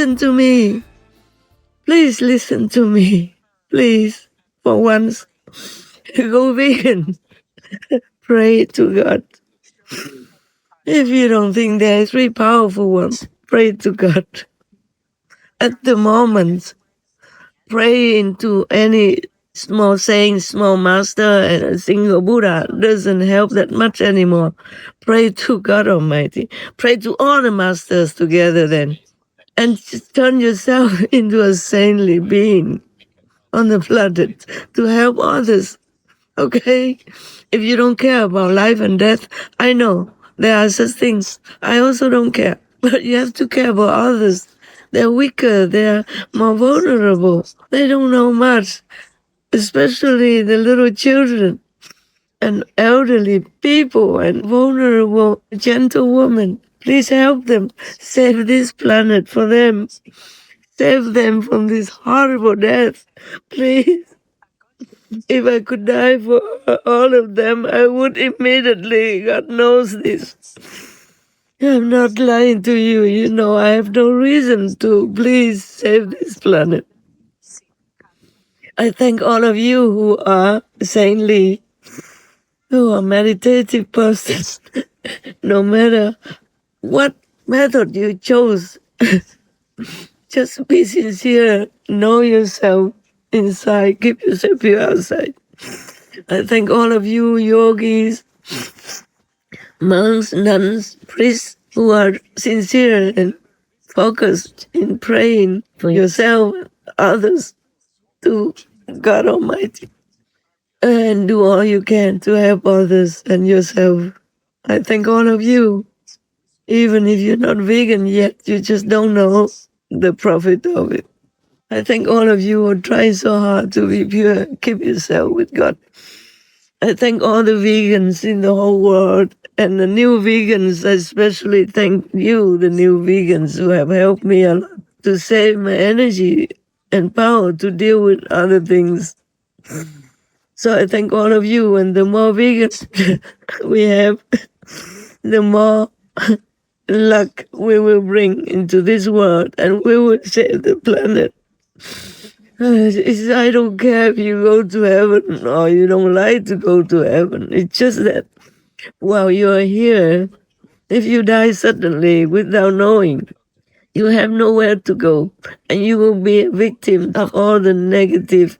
listen to me. Please listen to me. Please, for once, go vegan. Pray to God. If you don't think there are three powerful ones, pray to God. At the moment, pray into any small saint, small master, and a single Buddha doesn't help that much anymore. Pray to God Almighty. Pray to all the masters together then. And just turn yourself into a saintly being on the planet to help others. Okay? If you don't care about life and death, I know there are such things. I also don't care. But you have to care about others. They're weaker. They're more vulnerable. They don't know much, especially the little children and elderly people and vulnerable gentlewomen. Please help them. Save this planet for them. Save them from this horrible death. Please. If I could die for all of them, I would immediately. God knows this. I'm not lying to you. You know, I have no reason to. Please save this planet. I thank all of you who are saintly, who are meditative persons, no matter what method you chose. Just be sincere. Know yourself inside. Keep yourself pure outside. I thank all of you yogis, monks, nuns, priests who are sincere and focused in praying for yourself and others to God Almighty. And do all you can to help others and yourself. I thank all of you. Even if you're not vegan yet, you just don't know the profit of it. I thank all of you who are trying so hard to be pure. Keep yourself with God. I thank all the vegans in the whole world and the new vegans. I especially thank you, the new vegans, who have helped me a lot to save my energy and power to deal with other things. So I thank all of you, and the more vegans we have, the more luck we will bring into this world, and we will save the planet. I don't care if you go to heaven or you don't like to go to heaven. It's just that while you are here, if you die suddenly without knowing, you have nowhere to go, and you will be a victim of all the negative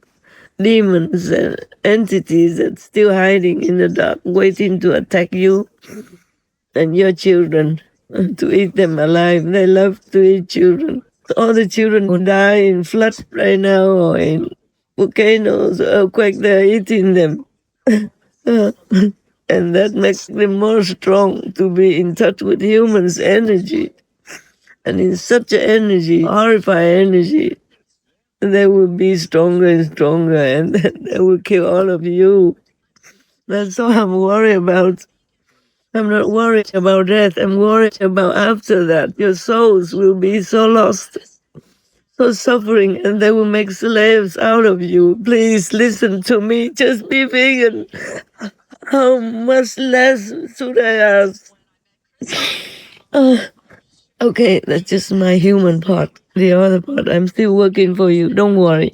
demons and entities that's still hiding in the dark, waiting to attack you and your children, to eat them alive. They love to eat children. All the children who die in floods right now or in volcanoes, earthquakes, they're eating them. And that makes them more strong to be in touch with humans' energy. And in such an energy, horrifying energy, they will be stronger and stronger, and they will kill all of you. That's all I'm worried about. I'm not worried about death. I'm worried about after that. Your souls will be so lost, so suffering, and they will make slaves out of you. Please listen to me. Just be vegan. How much less should I ask? Okay, that's just my human part. The other part, I'm still working for you. Don't worry.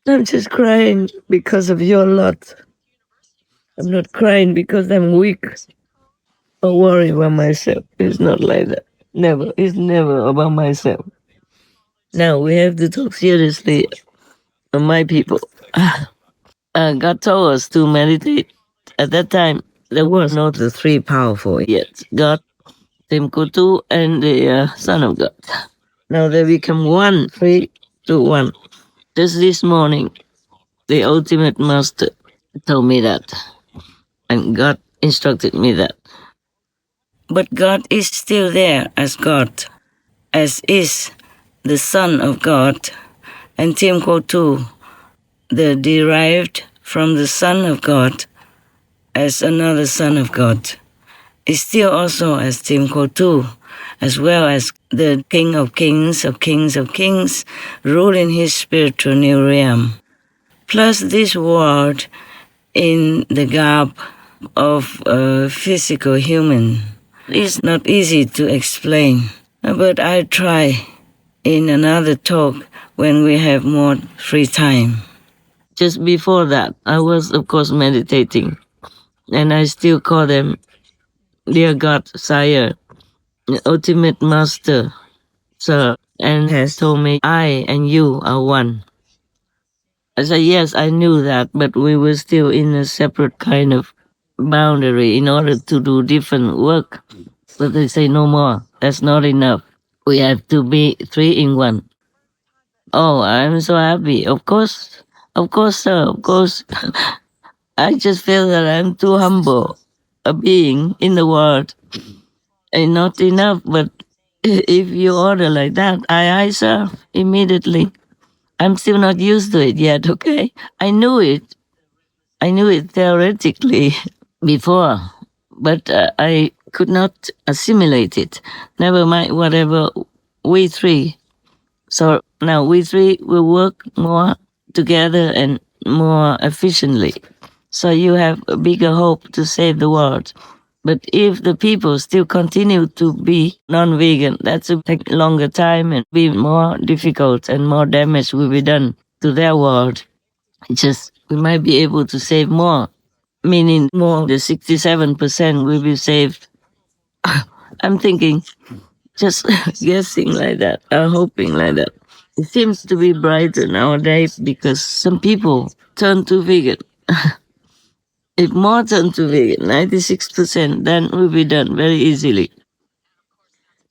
I'm just crying because of your lot. I'm not crying because I'm weak or worry about myself. It's not like that. Never. It's never about myself. Now, we have to talk seriously on my people. God told us to meditate. At that time, there was not the three powerful yet. God, Tim Qo Tuwa, and the Son of God. Now they become one, 3 to 1. Just this morning, the ultimate master told me that. And God instructed me that. But God is still there as God, as is the Son of God, and Tim Qo Tuwa, the derived from the Son of God, as another Son of God, is still also as Tim Qo Tuwa, as well as the King of Kings, of Kings of Kings, ruling his spiritual new realm. Plus this world in the garb of a physical human. It's not easy to explain, but I try in another talk when we have more free time. Just before that, I was, of course, meditating. And I still call them, dear God, Sire, the ultimate master, sir, and has told me, I and you are one. I said, yes, I knew that, but we were still in a separate kind of boundary in order to do different work. But they say, no more. That's not enough. We have to be three in one. Oh, I'm so happy. Of course, sir, of course. I just feel that I'm too humble a being in the world and not enough. But if you order like that, I, sir, immediately. I'm still not used to it yet, okay? I knew it theoretically before, but I could not assimilate it. Never mind whatever we three. So now we three will work more together and more efficiently. So you have a bigger hope to save the world. But if the people still continue to be non-vegan, that will take longer time and be more difficult and more damage will be done to their world. Just we might be able to save more, meaning more the 67% will be saved. I'm thinking, just guessing like that, hoping like that. It seems to be brighter nowadays because some people turn to vegan. If more turn to vegan, 96%, then will be done very easily.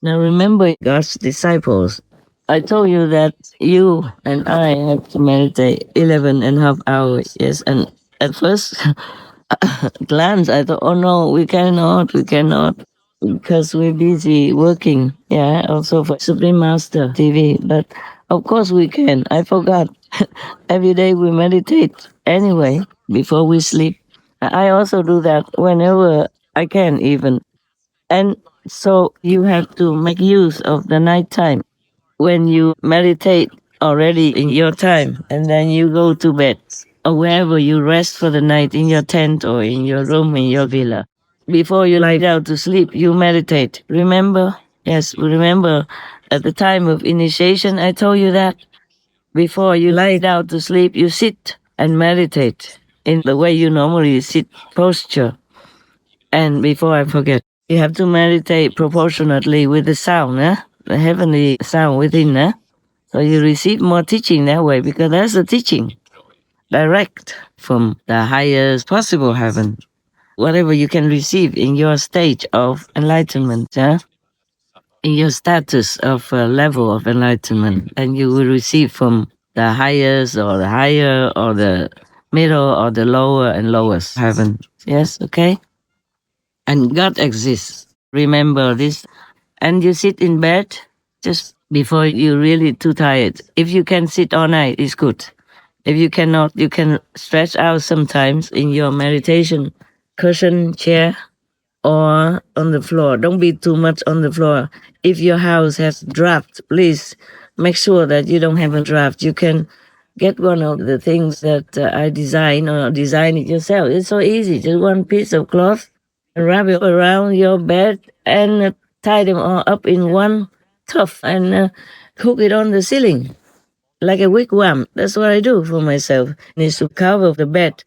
Now remember God's disciples. I told you that you and I have to meditate 11 and a half hours. Yes, and at first glance, I thought, oh no, we cannot, because we're busy working. Yeah, also for Supreme Master TV. But of course we can. I forgot. Every day we meditate anyway before we sleep. I also do that whenever I can, even. And so you have to make use of the nighttime when you meditate already in your time and then you go to bed or wherever you rest for the night in your tent or in your room in your villa. Before you lie down to sleep, you meditate. Remember? Yes, remember at the time of initiation, I told you that before you lie down to sleep, you sit and meditate in the way you normally sit posture. And before I forget, you have to meditate proportionately with the sound, the heavenly sound within. So you receive more teaching that way because that's the teaching direct from the highest possible heaven. Whatever you can receive in your stage of enlightenment, in your status of level of enlightenment, and you will receive from the highest or the higher or the middle or the lower and lowest heaven. Yes, okay? And God exists. Remember this. And you sit in bed just before you're really too tired. If you can sit all night, it's good. If you cannot, you can stretch out sometimes in your meditation cushion chair or on the floor. Don't be too much on the floor. If your house has draft, please make sure that you don't have a draft. You can get one of the things that I design or design it yourself. It's so easy. Just one piece of cloth and wrap it around your bed and tie them all up in one tuft and hook it on the ceiling like a wigwam. That's what I do for myself. Needs to cover the bed.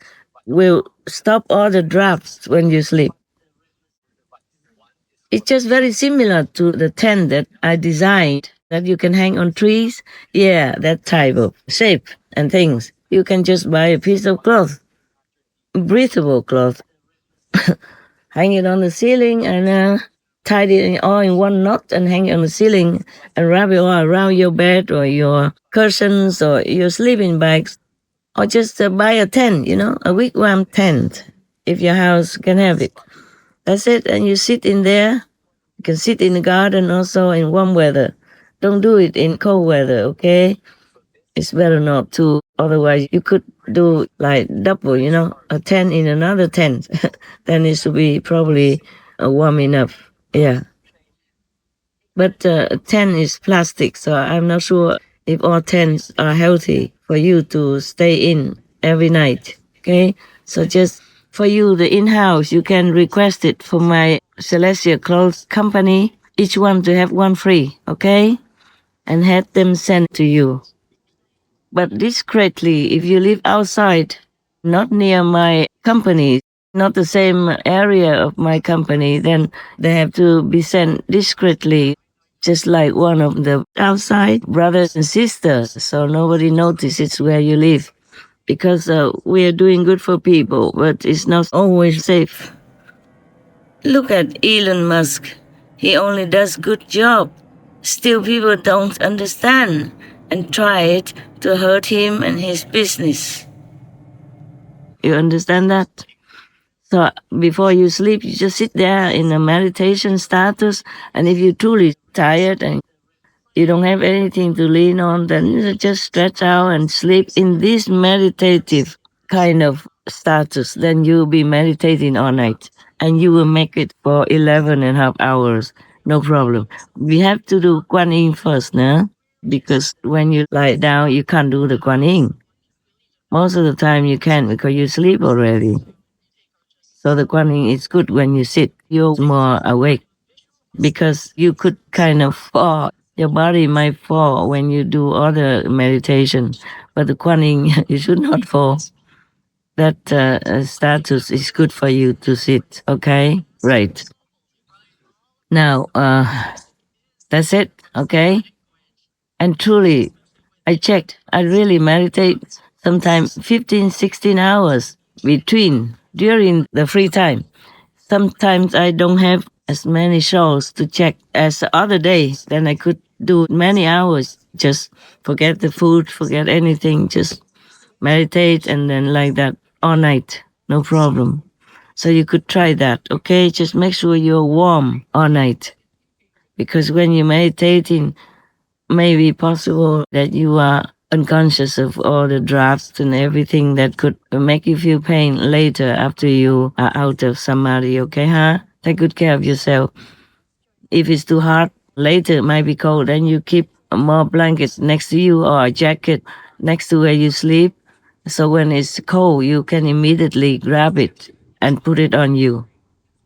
Will stop all the drafts when you sleep. It's just very similar to the tent that I designed that you can hang on trees. Yeah, that type of shape and things. You can just buy a piece of cloth, breathable cloth, hang it on the ceiling and tie it all in one knot and hang it on the ceiling and wrap it all around your bed or your cushions or your sleeping bags. Or just buy a tent, a wigwam tent, if your house can have it. That's it, and you sit in there. You can sit in the garden also in warm weather. Don't do it in cold weather, okay? It's better not to, otherwise you could do like double, a tent in another tent. Then it should be probably warm enough, yeah. But a tent is plastic, so I'm not sure if all tents are healthy for you to stay in every night, okay? So just for you, the in-house, you can request it for my Celestial Clothes Company, each one to have one free, okay? and had them sent to you. But discreetly, if you live outside, not near my company, not the same area of my company, then they have to be sent discreetly, just like one of the outside brothers and sisters, so nobody notices where you live. Because we are doing good for people, but it's not always safe. Look at Elon Musk. He only does good job. Still people don't understand and try it to hurt him and his business. You understand that? So before you sleep, you just sit there in a meditation status, and if you're truly tired and you don't have anything to lean on, then you just stretch out and sleep in this meditative kind of status. Then you'll be meditating all night, and you will make it for 11.5 hours. No problem. We have to do Guan Yin first, no? Because when you lie down, you can't do the Guan Yin. Most of the time you can because you sleep already. So the Guan Yin is good when you sit. You're more awake because you could kind of fall. Your body might fall when you do other meditation, but the Guan Yin, you should not fall. That status is good for you to sit, okay? Right. Now, that's it, okay? And truly, I checked, I really meditate sometimes 15, 16 hours during the free time. Sometimes I don't have as many shows to check as the other day. Then I could do many hours, just forget the food, forget anything, just meditate and then like that all night, no problem. So you could try that, okay? Just make sure you're warm all night. Because when you're meditating, may be possible that you are unconscious of all the drafts and everything that could make you feel pain later after you are out of samadhi, okay, huh? Take good care of yourself. If it's too hot, later it might be cold, then you keep more blankets next to you or a jacket next to where you sleep. So when it's cold, you can immediately grab it and put it on you.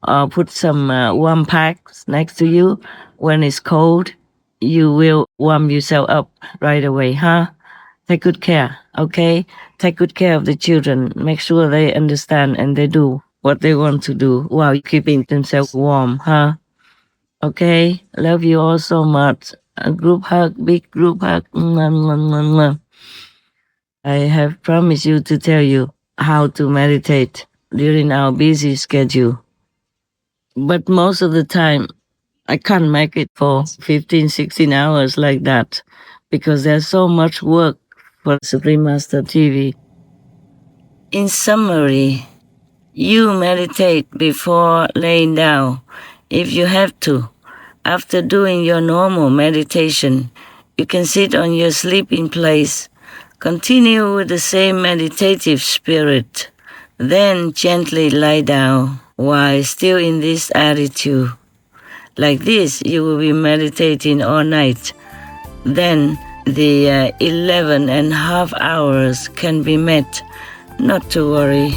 Or put some warm packs next to you. When it's cold, you will warm yourself up right away, huh? Take good care, okay? Take good care of the children. Make sure they understand and they do what they want to do while keeping themselves warm, huh? Okay? Love you all so much. A group hug, big group hug. Mwah, mwah, mwah, mwah. I have promised you to tell you how to meditate during our busy schedule. But most of the time, I can't make it for 15, 16 hours like that because there's so much work for Supreme Master TV. In summary, you meditate before laying down if you have to. After doing your normal meditation, you can sit on your sleeping place, continue with the same meditative spirit, then gently lie down while still in this attitude. Like this, you will be meditating all night. Then the 11.5 hours can be met. Not to worry.